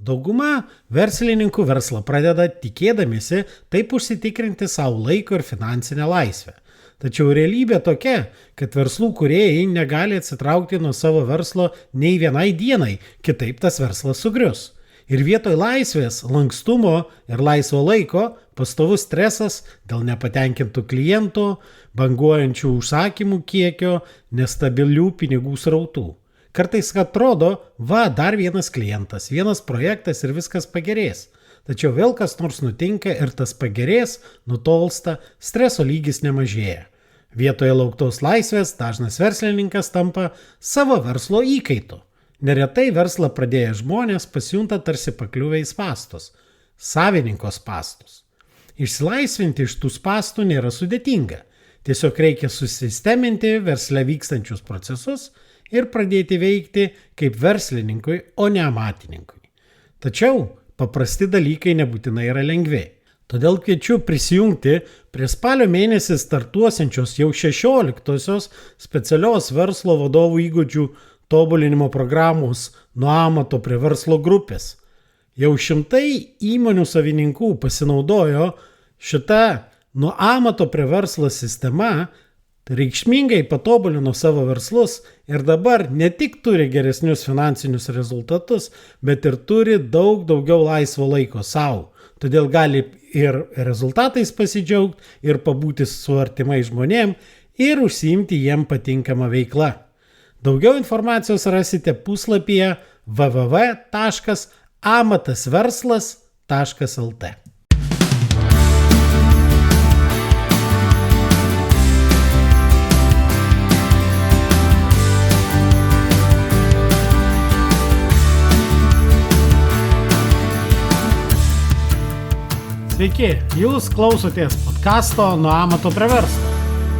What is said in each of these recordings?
Dauguma verslininkų verslą pradeda tikėdamiesi taip užsitikrinti savo laiko ir finansinę laisvę. Tačiau realybė tokia, kad verslų kūrėjai negali atsitraukti nuo savo verslo nei vienai dienai, kitaip tas verslas sugrius. Ir vietoj laisvės, lankstumo ir laisvo laiko pastovus stresas dėl nepatenkintų klientų, banguojančių užsakymų kiekio, nestabilių pinigų srautų. Kartais atrodo, dar vienas klientas, vienas projektas ir viskas pagerės. Tačiau vėl kas nors nutinka ir tas pagerės, nutolsta, streso lygis nemažėja. Vietoje lauktos laisvės dažnas verslininkas tampa savo verslo įkaitu. Neretai verslą pradėję žmonės pasijunta tarsi pakliuvę į spąstus, savininko spąstus. Išsilaisvinti iš tų spąstų nėra sudėtinga. Tiesiog reikia susisteminti versle vykstančius procesus ir pradėti veikti kaip verslininkui, o ne amatininkui. Tačiau paprasti dalykai nebūtinai yra lengvi. Todėl kviečiu prisijungti prie spalio mėnesį startuosiančios jau 16-osios specialios verslo vadovų įgūdžių tobulinimo programos nuo amato prie verslo grupės. Jau šimtai įmonių savininkų pasinaudojo šitą nuo amato prie verslo sistema, reikšmingai patobulino savo verslus ir dabar ne tik turi geresnius finansinius rezultatus, bet ir turi daug daugiau laisvo laiko savo. Todėl gali ir rezultatais pasidžiaugti, ir pabūti su artimai žmonėm, ir užsiimti jiem patinkamą veiklą. Daugiau informacijos rasite puslapyje www.amatasverslas.lt. Sveiki, jūs klausotės podcasto Nuo amato prie verslo,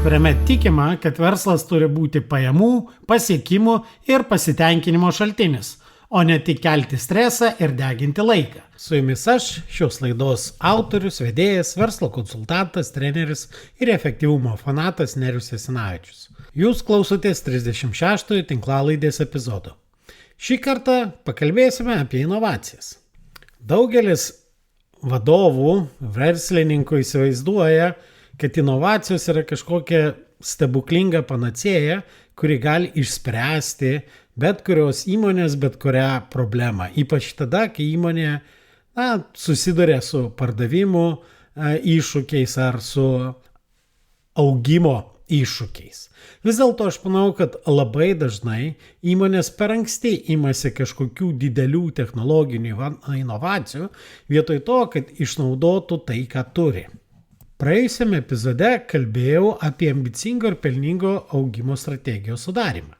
kuriame tikima, kad verslas turi būti pajamų, pasiekimų ir pasitenkinimo šaltinis, o ne tik kelti stresą ir deginti laiką. Su jumis aš, šios laidos autorius, vedėjas, verslo konsultantas, treneris ir efektyvumo fanatas Nerijus Jasinavičius. Jūs klausotės 36-ojo tinklalaidės epizodo. Šį kartą pakalbėsime apie inovacijas. Daugelis vadovų, verslininkų įsivaizduoja, kad inovacijos yra kažkokia stebuklinga panacėja, kuri gali išspręsti bet kurios įmonės, bet kurią problemą. Ypač tada, kai įmonė susiduria su pardavimų iššūkiais ar su augimo iššūkiais. Vis dėlto aš manau, kad labai dažnai įmonės per anksti imasi kažkokių didelių technologinių inovacijų, vietoj to, kad išnaudotų tai, ką turi. Praėjusiame epizode kalbėjau apie ambicingo ir pelningo augimo strategijos sudarimą.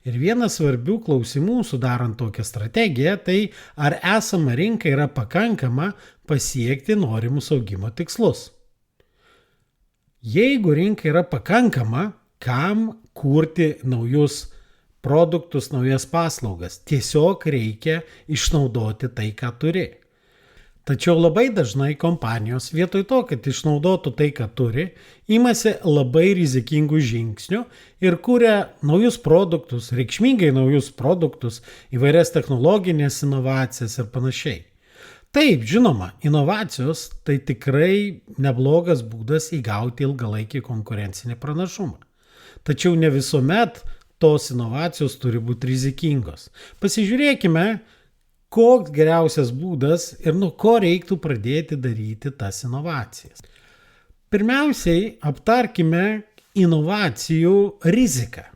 Ir vienas svarbių klausimų sudarant tokią strategiją, tai ar esama rinka yra pakankama pasiekti norimus augimo tikslus. Jeigu rinka yra pakankama, kam kurti naujus produktus, naujas paslaugas? Tiesiog reikia išnaudoti tai, ką turi. Tačiau labai dažnai kompanijos vietoj to, kad išnaudotų tai, ką turi, imasi labai rizikingų žingsnių ir kuria naujus produktus, reikšmingai naujus produktus, įvairias technologinės inovacijas ir panašiai. Taip, žinoma, inovacijos tai tikrai neblogas būdas įgauti ilgalaikį konkurencinį pranašumą. Tačiau ne visuomet tos inovacijos turi būti rizikingos. Pasižiūrėkime, koks geriausias būdas ir nuo ko reiktų pradėti daryti tas inovacijas. Pirmiausiai, aptarkime inovacijų riziką.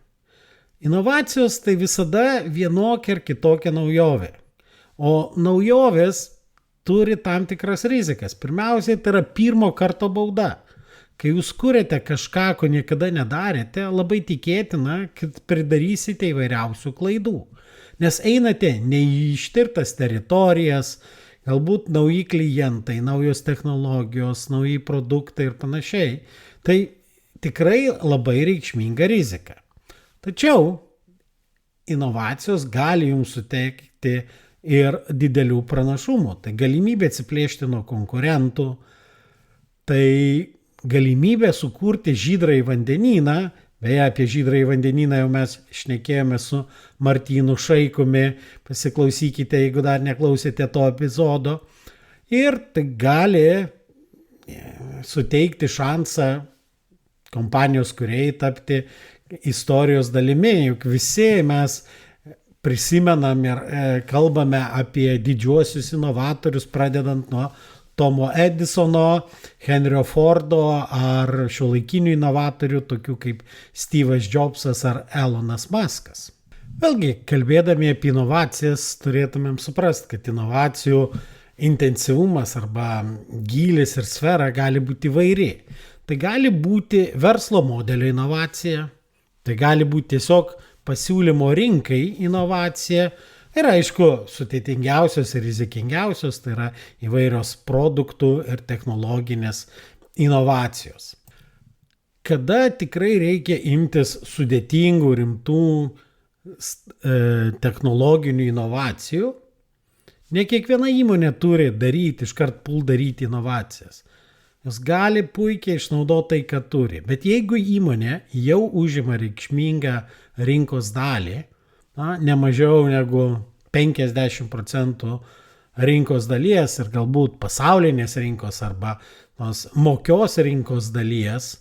Inovacijos tai visada vienokia ar kitokia naujovė. O naujovės turi tam tikras rizikas. Pirmiausiai, tai yra pirmo karto bauda. Kai jūs kuriate kažką, ko niekada nedarėte, labai tikėtina, kad pridarysite įvairiausių klaidų. Nes einate neištirtas teritorijas, galbūt nauji klientai, naujos technologijos, nauji produktai ir panašiai. Tai tikrai labai reikšminga rizika. Tačiau inovacijos gali jums suteikti ir didelių pranašumų. Tai galimybė atsiplėšti nuo konkurentų, tai galimybė sukurti žydrąjį vandenyną Beje, apie Žydrąjį vandenyną jau mes šnekėjome su Martynu Šaikumi, pasiklausykite, jeigu dar neklausėte to epizodo. Ir tai gali suteikti šansą kompanijos kūrėjai tapti istorijos dalimi, juk visi mes prisimenam ir kalbame apie didžiuosius inovatorius, pradedant nuo Tomo Edisono, Henrio Fordo ar šiuolaikinių inovatorių, tokių kaip Steve'as Jobsas ar Elonas Muskas. Vėlgi, kalbėdami apie inovacijas, turėtumėm suprasti, kad inovacijų intensyvumas arba gylis ir sfera gali būti įvairi. Tai gali būti verslo modelio inovacija, tai gali būti tiesiog pasiūlymo rinkai inovacija ir aišku, sudėtingiausios ir rizikingiausios, tai yra įvairios produktų ir technologinės inovacijos. Kada tikrai reikia imtis sudėtingų, rimtų technologinių inovacijų, ne kiekviena įmonė turi iškart daryti inovacijas. Jos gali puikiai išnaudoti tai, ką turi. Bet jeigu įmonė jau užima reikšmingą rinkos dalį, ne mažiau negu 50% rinkos dalies ir galbūt pasaulinės rinkos arba tos mokios rinkos dalies,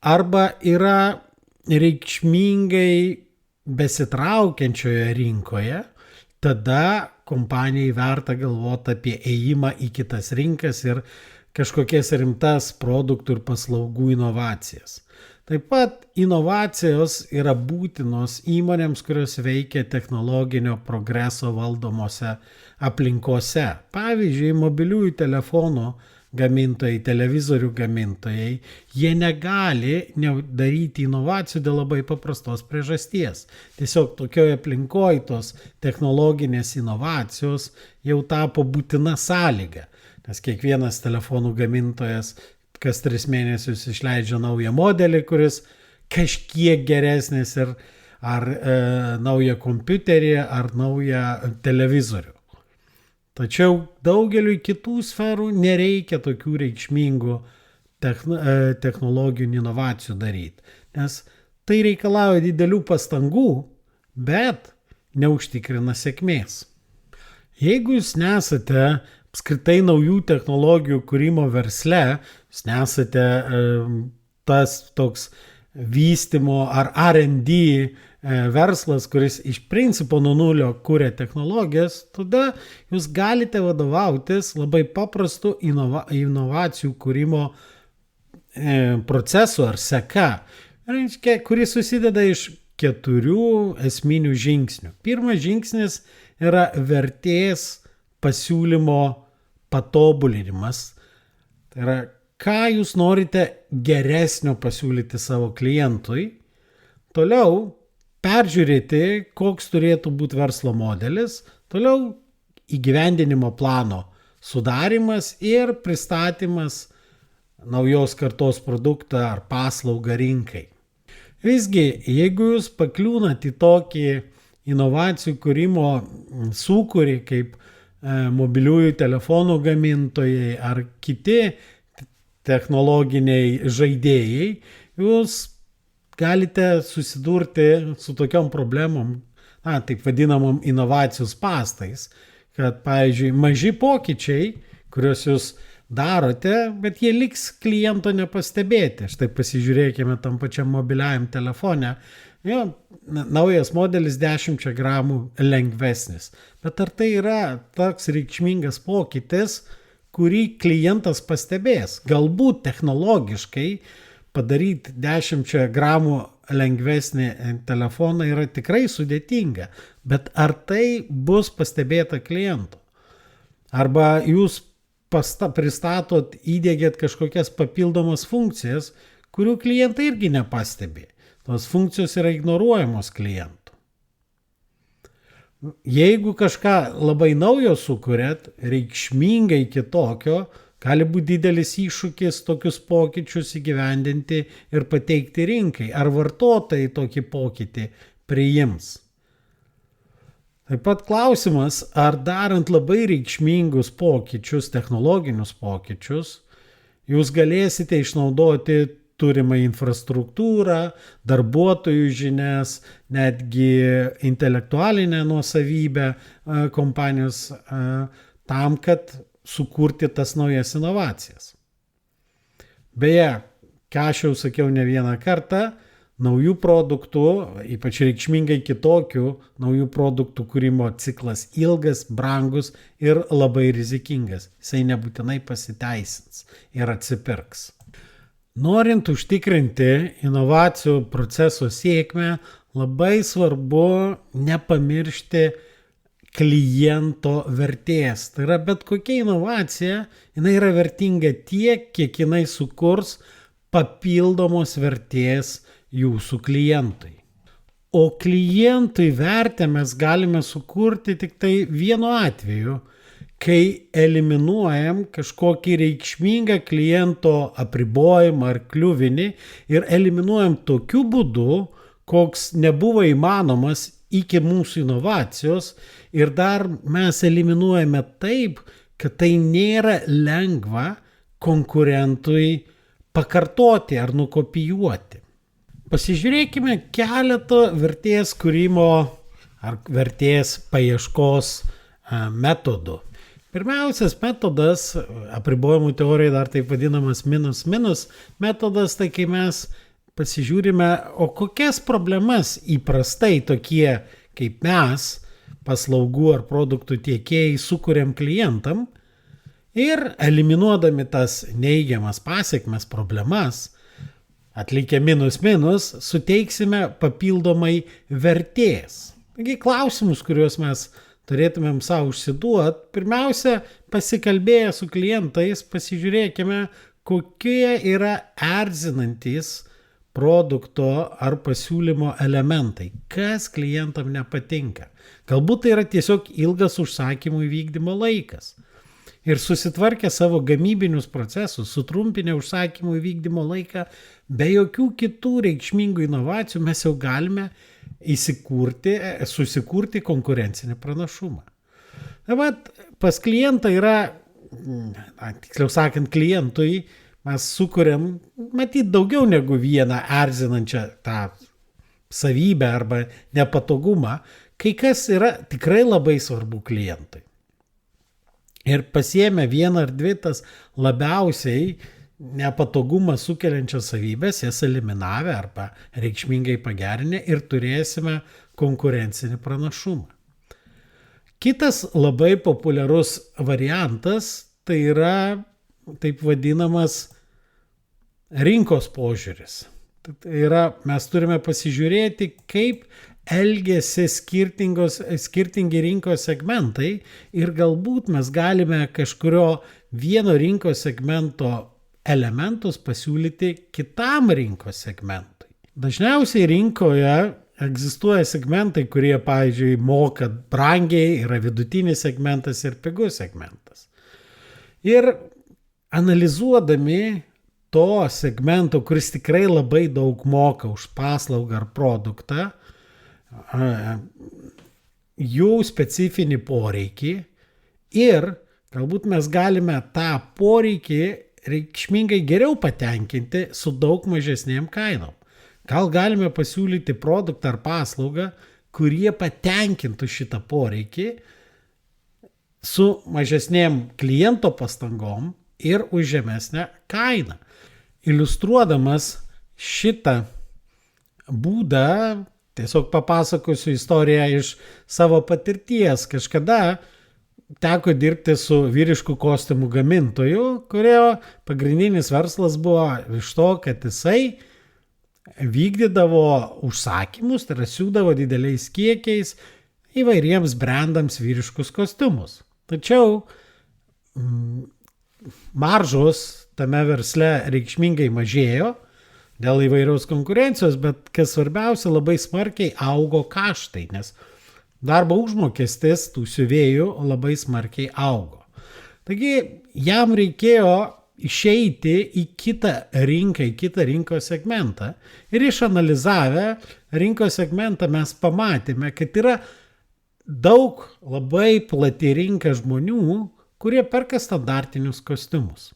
arba yra reikšmingai besitraukiančioje rinkoje, tada kompanijai verta galvoti apie ėjimą į kitas rinkas ir kažkokias rimtas produktų ir paslaugų inovacijas. Taip pat inovacijos yra būtinos įmonėms, kurios veikia technologinio progreso valdomose aplinkose. Pavyzdžiui, mobiliųjų telefonų gamintojai, televizorių gamintojai, jie negali daryti inovacijų dėl labai paprastos priežasties. Tiesiog tokioje aplinkoje tos technologinės inovacijos jau tapo būtina sąlyga. Nes kiekvienas telefonų gamintojas kas 3 mėnesius išleidžia naują modelį, kuris kažkiek geresnis ar naują kompiuterį, ar naują televizorių. Tačiau daugeliui kitų sferų nereikia tokių reikšmingų technologinių inovacijų daryti, nes tai reikalauja didelių pastangų, bet neužtikrina sėkmės. Jeigu jūs nesate apskritai naujų technologijų kūrimo versle, jūs nesate tas toks vystymo ar R&D verslas, kuris iš principo nuo nulio kuria technologijas, tada jūs galite vadovautis labai paprastu inovacijų kūrimo procesu ar seka, kuris susideda iš 4 esminių žingsnių. Pirmas žingsnis yra vertės pasiūlymo patobulinimas. Tai yra, ką jūs norite geresnio pasiūlyti savo klientui. Toliau peržiūrėti, koks turėtų būti verslo modelis. Toliau įgyvendinimo plano sudarimas ir pristatymas naujos kartos produktą ar paslaugą rinkai. Visgi, jeigu jūs pakliūnat į tokį inovacijų kūrimo sūkurį kaip mobiliųjų telefonų gamintojai ar kiti technologiniai žaidėjai, jūs galite susidurti su tokiom problemom, taip vadinamom inovacijų spąstais, kad, pavyzdžiui, maži pokyčiai, kuriuos jūs darote, bet jie liks kliento nepastebėti. Štai pasižiūrėkime tam pačiam mobiliajam telefone. Naujas modelis 10 gramų lengvesnis. Bet ar tai yra toks reikšmingas pokytis, kurį klientas pastebės? Galbūt technologiškai padaryti 10 gramų lengvesnį telefoną yra tikrai sudėtinga, bet ar tai bus pastebėta kliento? Arba jūs pristatot, įdėgėt kažkokias papildomas funkcijas, kurių klientai irgi nepastebi. Tos funkcijos yra ignoruojamos klientų. Jeigu kažką labai naujo sukuriat, reikšmingai kitokio, gali būti didelis iššūkis tokius pokyčius įgyvendinti ir pateikti rinkai. Ar vartotojai tokį pokytį priims? Taip pat klausimas, ar darant labai reikšmingus pokyčius, technologinius pokyčius, jūs galėsite išnaudoti turimą infrastruktūrą, darbuotojų žinias, netgi intelektualinę nuosavybę kompanijos tam, kad sukurti tas naujas inovacijas. Beje, ką aš jau sakiau ne vieną kartą, naujų produktų, ypač reikšmingai kitokių naujų produktų kūrimo ciklas ilgas, brangus ir labai rizikingas. Jisai nebūtinai pasiteisins ir atsipirks. Norint užtikrinti inovacijų proceso sėkmę, labai svarbu nepamiršti kliento vertės. Tai yra bet kokia inovacija, jinai yra vertinga tiek, kiek jinai sukurs papildomos vertės jūsų klientui. O klientui vertę mes galime sukurti tik tai vienu atveju, kai eliminuojam kažkokį reikšmingą kliento apribojimą ar kliuvinį ir eliminuojam tokiu būdu, koks nebuvo įmanomas iki mūsų inovacijos ir dar mes eliminuojame taip, kad tai nėra lengva konkurentui pakartoti ar nukopijuoti. Pasižiūrėkime keletą vertės kūrimo ar vertės paieškos metodų. Pirmiausias metodas, apribojimų teorijai dar taip vadinamas minus metodas, tai kai mes pasižiūrime, o kokias problemas įprastai tokie kaip mes, paslaugų ar produktų tiekėjai, sukuriam klientam ir eliminuodami tas neigiamas pasekmes, problemas, atlikę minus, suteiksime papildomai vertės. Taigi klausimus, kuriuos mes turėtumėm savo užsiduoti, pirmiausia, pasikalbėję su klientais, pasižiūrėkime, kokie yra erzinantys produkto ar pasiūlymo elementai, kas klientam nepatinka. Galbūt tai yra tiesiog ilgas užsakymų įvykdymo laikas. Ir susitvarkę savo gamybinius procesus, sutrumpinę užsakymų įvykdymo laiką, be jokių kitų reikšmingų inovacijų mes jau galime susikurti konkurencinį pranašumą. Vat pas klientą yra, tiksliau sakant, klientui mes sukuriam matyt daugiau negu vieną erzinančią tą savybę arba nepatogumą, kai kas yra tikrai labai svarbu klientui. Ir pasiėmę vieną ar dvi tas labiausiai nepatogumą sukeliančias savybės, jas eliminavę arba reikšmingai pagerinę ir turėsime konkurencinį pranašumą. Kitas labai populiarus variantas tai yra taip vadinamas rinkos požiūris. Tai yra, mes turime pasižiūrėti, kaip elgiasi skirtingi rinkos segmentai ir galbūt mes galime kažkurio vieno rinkos segmento elementus pasiūlyti kitam rinkos segmentui. Dažniausiai rinkoje egzistuoja segmentai, kurie, pavyzdžiui, moka brangiai, yra vidutinis segmentas ir pigus segmentas. Ir analizuodami to segmento, kuris tikrai labai daug moka už paslaugą ar produktą, jų specifinį poreikį ir galbūt mes galime tą poreikį reikšmingai geriau patenkinti su daug mažesnėm kainom. Gal galime pasiūlyti produktą ar paslaugą, kurie patenkintų šitą poreikį su mažesnėm kliento pastangom ir už žemesnę kainą. Iliustruodamas šitą būdą, tiesiog papasakosiu istoriją iš savo patirties. Kažkada teko dirbti su vyriškų kostiumų gamintoju, kurio pagrindinis verslas buvo iš to, kad jisai vykdydavo užsakymus, tai yra siūdavo dideliais kiekiais įvairiems brandams vyriškus kostiumus. Tačiau maržos tame versle reikšmingai mažėjo dėl įvairiaus konkurencijos, bet kas svarbiausia, labai smarkiai augo kaštai, nes darbo užmokestis tų siuvėjų labai smarkiai augo. Taigi jam reikėjo išeiti į kitą rinką, į kitą rinkos segmentą ir išanalizavę rinkos segmentą mes pamatėme, kad yra daug labai plati rinka žmonių, kurie perka standartinius kostiumus.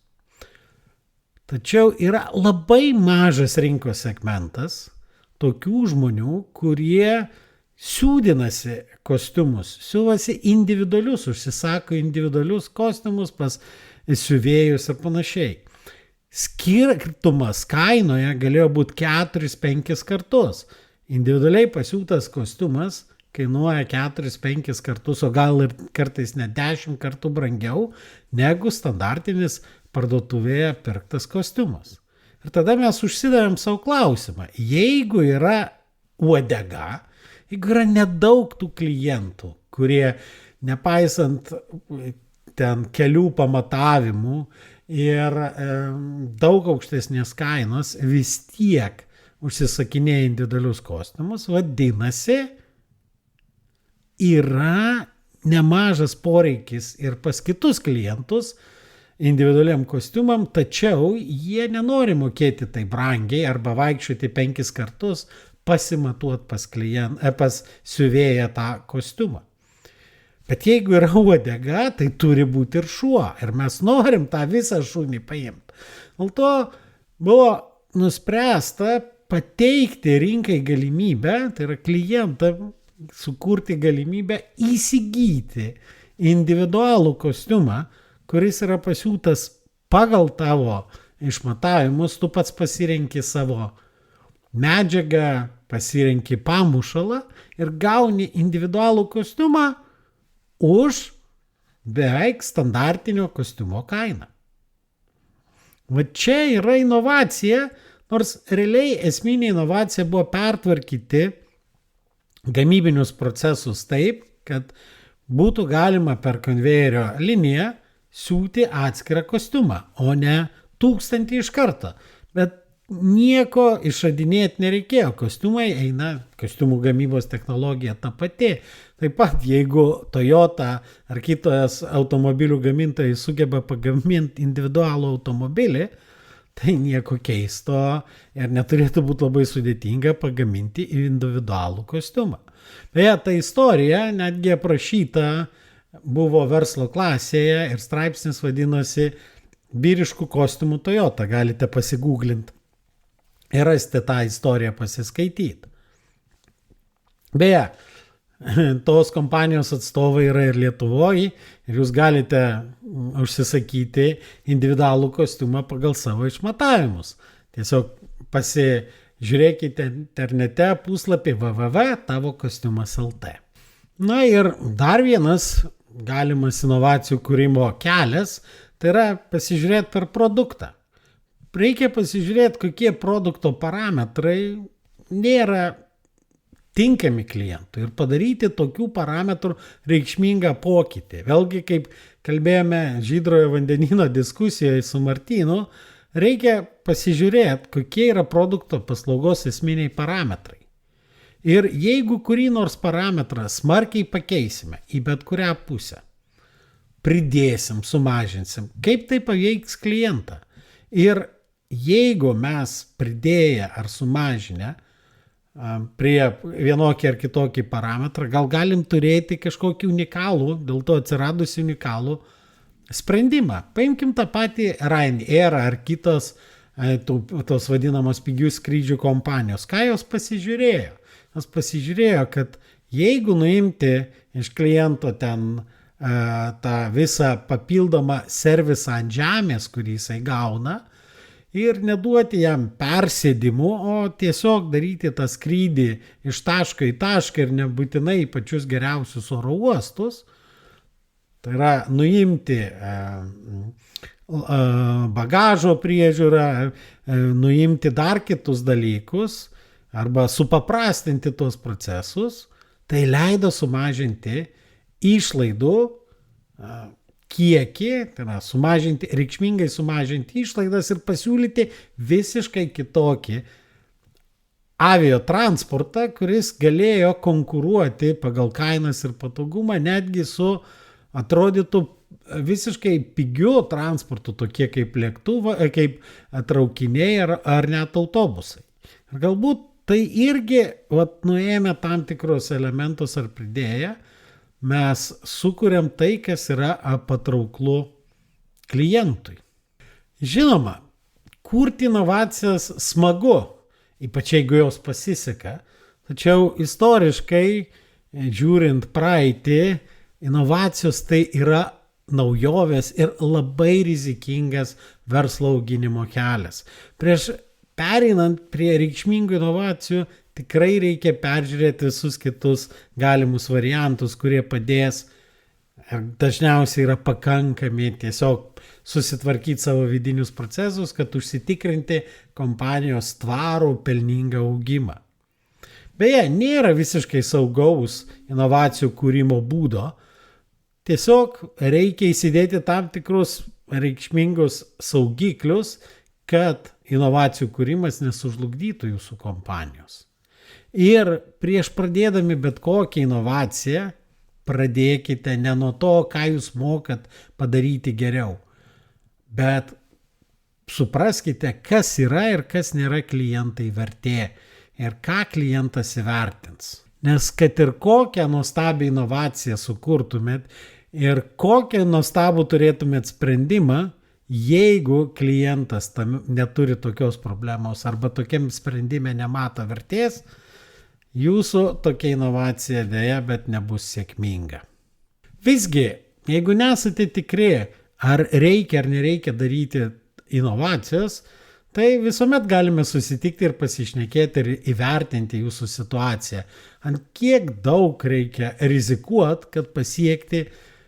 Tačiau yra labai mažas rinkos segmentas tokių žmonių, kurie siūdinasi kostiumus, siūvasi individualius, užsisako individualius kostiumus pas siuvėjus ir panašiai. Skirtumas kainoje galėjo būti 4-5 kartus. Individualiai pasiūtas kostiumas kainuoja 4-5 kartus, o gal ir kartais net 10 kartų brangiau negu standartinis parduotuvėje pirktas kostiumas. Ir tada mes užsidavėm savo klausimą. Jeigu yra uodega, jeigu yra nedaug tų klientų, kurie nepaisant ten kelių pamatavimų ir daug aukštesnės kainos vis tiek užsisakinėja individualius kostiumus, vadinasi, yra nemažas poreikis ir pas kitus klientus individualiam kostiumam, tačiau jie nenori mokėti tai brangiai arba vaikščioti 5 kartus pasimatuot pas siuvėją tą kostiumą. Bet jeigu yra uodega, tai turi būti ir šuo. Ir mes norim tą visą šunį paimti. Dėl to buvo nuspręsta pateikti rinkai galimybę, tai yra klientam sukurti galimybę įsigyti individualų kostiumą, kuris yra pasiūtas pagal tavo išmatavimus, tu pats pasirenki savo medžiagą, pasirenki pamušalą ir gauni individualų kostiumą už beveik standartinio kostiumo kainą. Va čia yra inovacija, nors realiai esminė inovacija buvo pertvarkyti gamybinius procesus taip, kad būtų galima per konvejerio liniją siūti atskirą kostiumą, o ne 1000 iš karto. Bet nieko išradinėti nereikėjo. Kostiumai eina, kostiumų gamybos technologija ta pati. Taip pat, jeigu Toyota ar kitos automobilių gamintojai sugeba pagaminti individualų automobilį, tai nieko keisto ir neturėtų būti labai sudėtinga pagaminti individualų kostiumą. Beje, ta istorija netgi aprašyta buvo verslo klasėje ir straipsnis vadinosi Vyriškų kostiumų Toyota. Galite pasigūglinti ir rasti tą istoriją pasiskaityti. Beje, tos kompanijos atstovai yra ir Lietuvoje ir jūs galite užsisakyti individualų kostiumą pagal savo išmatavimus. Tiesiog pasižiūrėkite internete puslapį www.tavokostiumas.lt. Na ir dar vienas galimas inovacijų kūrimo kelias, tai yra pasižiūrėti per produktą. Reikia pasižiūrėti, kokie produkto parametrai nėra tinkami klientui ir padaryti tokių parametrų reikšmingą pokytį. Vėlgi, kaip kalbėjome Žydrojo vandenyno diskusijoje su Martynu, reikia pasižiūrėti, kokie yra produkto paslaugos esminiai parametrai. Ir jeigu kurį nors parametrą smarkiai pakeisime į bet kurią pusę, pridėsim, sumažinsim, kaip tai paveiks klientą. Ir jeigu mes pridėję ar sumažinę prie vienokį ar kitokį parametrą, gal galim turėti kažkokį unikalų, dėl to atsiradusi unikalų sprendimą. Paimkim tą patį Ryanair ar kitos tos vadinamos pigių skrydžių kompanijos. Ką jos pasižiūrėjo? Jos pasižiūrėjo, kad jeigu nuimti iš kliento ten tą visą papildomą servisą ant žemės, kurį jisai gauna, ir neduoti jam persėdimų, o tiesiog daryti tą skrydį iš taško į tašką ir nebūtinai pačius geriausius oro uostus, tai yra nuimti bagažo priežiūrą, nuimti dar kitus dalykus arba supaprastinti tuos procesus, tai leido sumažinti išlaidų kiekį, tai yra reikšmingai sumažinti išlaidas ir pasiūlyti visiškai kitokį aviotransportą, kuris galėjo konkuruoti pagal kainas ir patogumą netgi su atrodytų visiškai pigiu transportu, tokie kaip lėktuvai, kaip traukiniai ar net autobusai. Ir galbūt tai irgi, nuėjome tam tikrus elementus ar pridėję, mes sukuriam tai, kas yra patrauklu klientui. Žinoma, kurti inovacijas smagu, ypač jeigu jos pasiseka. Tačiau istoriškai, žiūrint praeitį, inovacijos tai yra naujovės ir labai rizikingas verslo auginimo kelias. Prieš pereinant prie reikšmingų inovacijų, tikrai reikia peržiūrėti visus kitus galimus variantus, kurie padės ir dažniausiai yra pakankami tiesiog susitvarkyti savo vidinius procesus, kad užsitikrinti kompanijos tvarų pelningą augimą. Beje, nėra visiškai saugaus inovacijų kūrimo būdo, tiesiog reikia įsidėti tam tikrus reikšmingus saugiklius, kad inovacijų kūrimas nesužlugdytų jūsų kompanijos. Ir prieš pradėdami bet kokią inovaciją, pradėkite ne nuo to, ką jūs mokat padaryti geriau, bet supraskite, kas yra ir kas nėra klientai vertė ir ką klientas įvertins. Nes kad ir kokią nuostabią inovaciją sukurtumėt ir kokią nuostabų turėtumėt sprendimą, jeigu klientas tam neturi tokios problemos arba tokiam sprendime nemato vertės, jūsų tokia inovacija dėja, bet nebus sėkminga. Visgi, jeigu nesate tikri, ar reikia ar nereikia daryti inovacijos, tai visuomet galime susitikti ir pasišnekėti ir įvertinti jūsų situaciją. Ant kiek daug reikia rizikuoti, kad pasiekti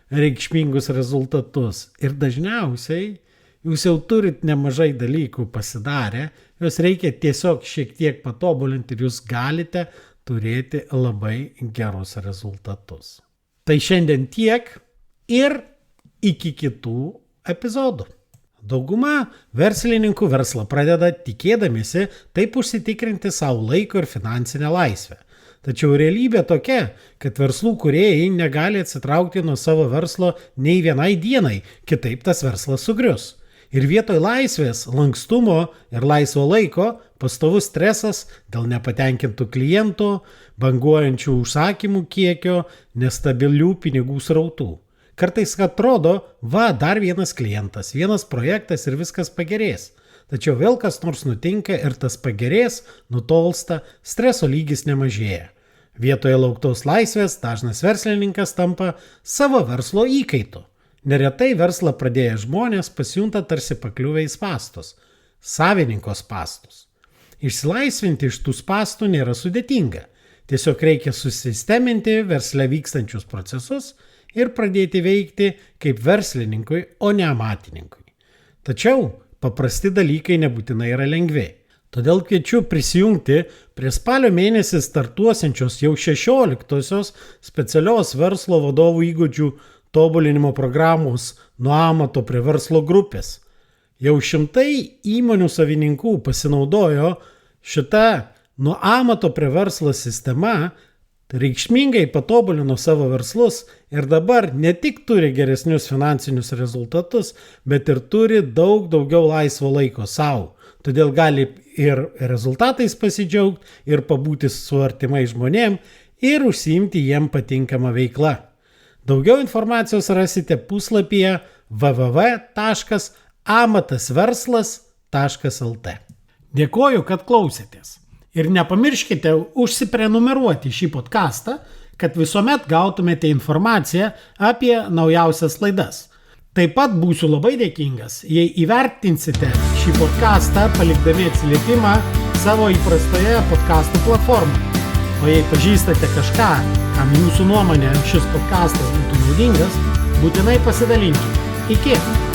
reikšmingus rezultatus. Ir dažniausiai jūs jau turit nemažai dalykų pasidarę, juos reikia tiesiog šiek tiek patobulinti ir jūs galite turėti labai gerus rezultatus. Tai šiandien tiek ir iki kitų epizodų. Dauguma verslininkų verslą pradeda tikėdamiesi taip užsitikrinti savo laiko ir finansinę laisvę. Tačiau realybė tokia, kad verslų kūrėjai negali atsitraukti nuo savo verslo nei vienai dienai, kitaip tas verslas sugrius. Ir vietoj laisvės, lankstumo ir laisvo laiko pastovus stresas dėl nepatenkintų klientų, banguojančių užsakymų kiekio, nestabilių pinigų srautų. Kartais atrodo, dar vienas klientas, vienas projektas ir viskas pagerės. Tačiau vėl kas nors nutinka ir tas pagerės, nutolsta, streso lygis nemažėja. Vietoje lauktos laisvės dažnas verslininkas tampa savo verslo įkaitu. Neretai verslą pradėję žmonės pasijunta tarsi pakliuvę į spąstus, savininko spąstus. Išsilaisvinti iš tų spąstų nėra sudėtinga. Tiesiog reikia susisteminti versle vykstančius procesus ir pradėti veikti kaip verslininkui, o ne amatininkui. Tačiau paprasti dalykai nebūtinai yra lengvi. Todėl kviečiu prisijungti prie spalio mėnesį startuosiančios jau 16-osios specialios verslo vadovų įgūdžių tobulinimo programos nuo amato prie verslo grupės. Jau šimtai įmonių savininkų pasinaudojo šitą nuo amato prie verslo sistema, reikšmingai patobulino savo verslus ir dabar ne tik turi geresnius finansinius rezultatus, bet ir turi daug daugiau laisvo laiko savo. Todėl gali ir rezultatais pasidžiaugti, ir pabūti su artimai žmonėm, ir užsiimti jiem patinkamą veiklą. Daugiau informacijos rasite puslapyje www.amatasverslas.lt. Dėkoju, kad klausėtės. Ir nepamirškite užsiprenumeruoti šį podcastą, kad visuomet gautumėte informaciją apie naujausias laidas. Taip pat būsiu labai dėkingas, jei įvertinsite šį podcastą palikdami atsiliepimą savo įprastoje podcastų platformoje. O jei pažįstate kažką, kam jūsų nuomonė šis podcastas būtų naudingas, būtinai pasidalinkite. Iki!